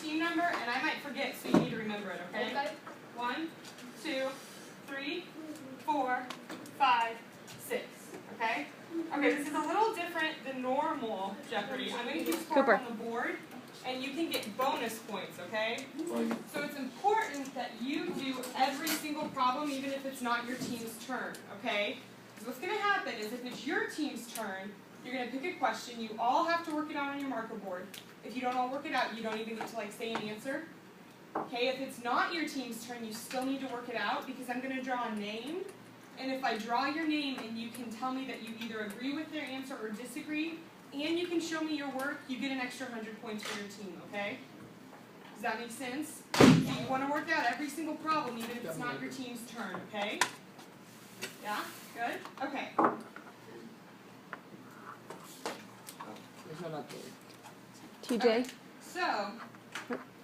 team number, and I might forget, so you need to remember it, okay? 1, 2, 3, 4, 5, 6. Okay? Okay, this is a little different than normal Jeopardy. I'm going to keep score on the board, and you can get bonus points, okay? So it's important that you do every single problem, even if it's not your team's turn, okay? Because what's going to happen is if it's your team's turn, you're going to pick a question. You all have to work it out on your marker board. If you don't all work it out, you don't even get to say an answer. Okay, if it's not your team's turn, you still need to work it out because I'm going to draw a name. And if I draw your name and you can tell me that you either agree with their answer or disagree, and you can show me your work, you get an extra 100 points for your team, okay? Does that make sense? So you want to work out every single problem, even if it's not your team's turn, okay? Yeah? Good? Okay. TJ? Okay. So,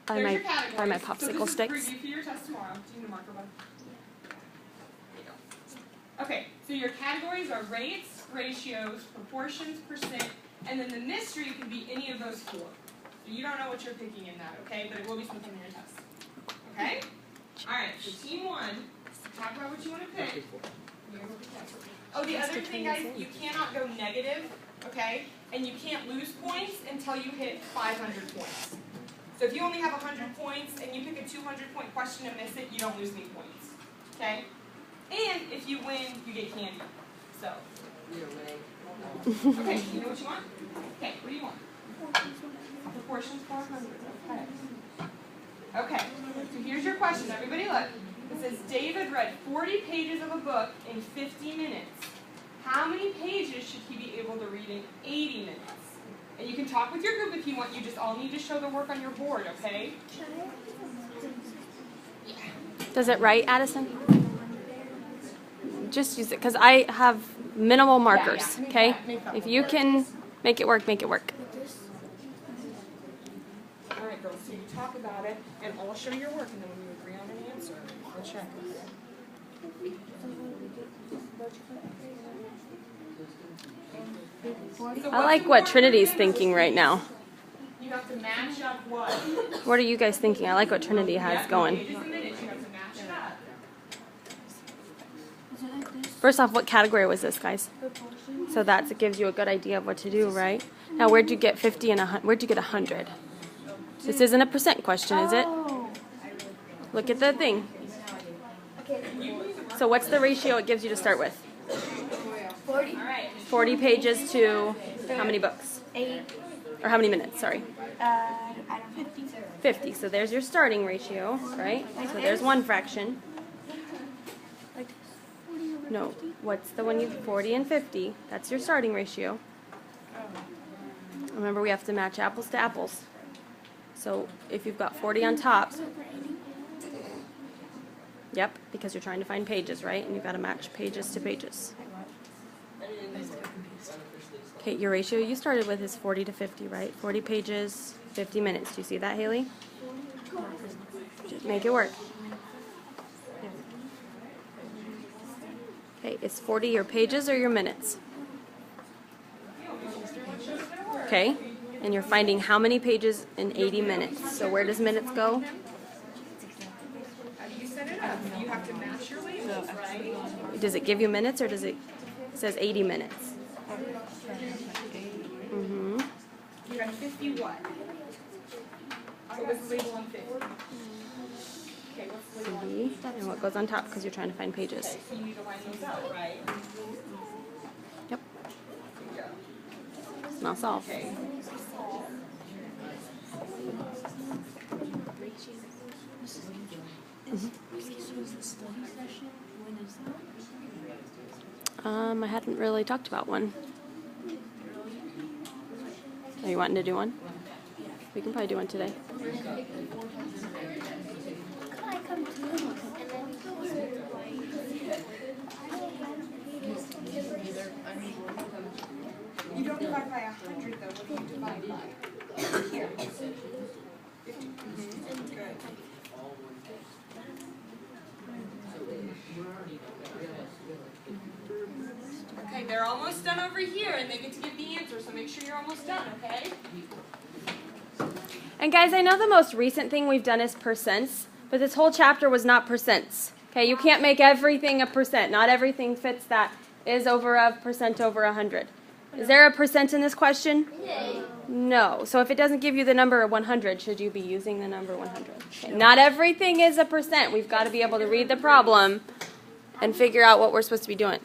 there's your categories. Buy my popsicle sticks. So this is review for your test tomorrow. Do you need a marker one? Okay, so your categories are rates, ratios, proportions, percent, and then the mystery can be any of those 4. So you don't know what you're picking in that, okay? But it will be something in your test. Okay? Alright, so team 1, talk about what you want to pick. Oh, the other thing, guys, you cannot go negative, okay? And you can't lose points until you hit 500 points. So if you only have 100 points and you pick a 200-point question and miss it, you don't lose any points. Okay? And if you win, you get candy. So. Okay, you know what you want? Okay, what do you want? Proportions 400. Okay. Okay, so here's your question. Everybody look. It says, David read 40 pages of a book in 50 minutes. How many pages should he be able to read in 80 minutes? And you can talk with your group if you want. You just all need to show the work on your board, okay? Does it write, Addison? Just use it, because I have minimal markers, okay? If you can make it work, make it work. All right, girls, so you talk about it, and I'll show your work, and then when you agree on an answer, we'll check. I like what Trinity's thinking right now. You have to match up what? What are you guys thinking? I like what Trinity has going. First off, what category was this, guys? So that gives you a good idea of what to do, right? Now, where'd you get 50 and 100? Where'd you get 100? This isn't a percent question, is it? Look at the thing. So what's the ratio it gives you to start with? 40. 40 pages to how many books? 8. Or how many minutes, sorry? I don't know. 50. 50. So there's your starting ratio, right? So there's one fraction. No, what's the one you 40 and 50? That's your starting ratio. Remember, we have to match apples to apples. So if you've got 40 on top, yep, because you're trying to find pages, right? And you've got to match pages to pages. Okay, your ratio you started with is 40 to 50, right? 40 pages, 50 minutes. Do you see that, Haley? Just make it work. Okay, is 40 your pages or your minutes? Okay, and you're finding how many pages in 80 minutes. So where does minutes go? How do you set it up? You have to match your labels, right? Does it give you minutes or does it says 80 minutes? Mm-hmm. You got 50 what? What was the label on 50? Okay, what's the label on 50? And what goes on top because you're trying to find pages. Okay, so you need to line those out, right? Yep. Now solve. Okay. I hadn't really talked about one. Are you wanting to do one? We can probably do one today. You don't divide by 100 though. What do you divide by? Here. 50. Good. Okay, they're almost done over here, and they get to give the answer, so make sure you're almost done, okay? And guys, I know the most recent thing we've done is percents, but this whole chapter was not percents. Okay, you can't make everything a percent. Not everything fits that is over a percent over 100. Is there a percent in this question? No. So if it doesn't give you the number 100, should you be using the number 100? Okay. Not everything is a percent. We've got to be able to read the problem and figure out what we're supposed to be doing.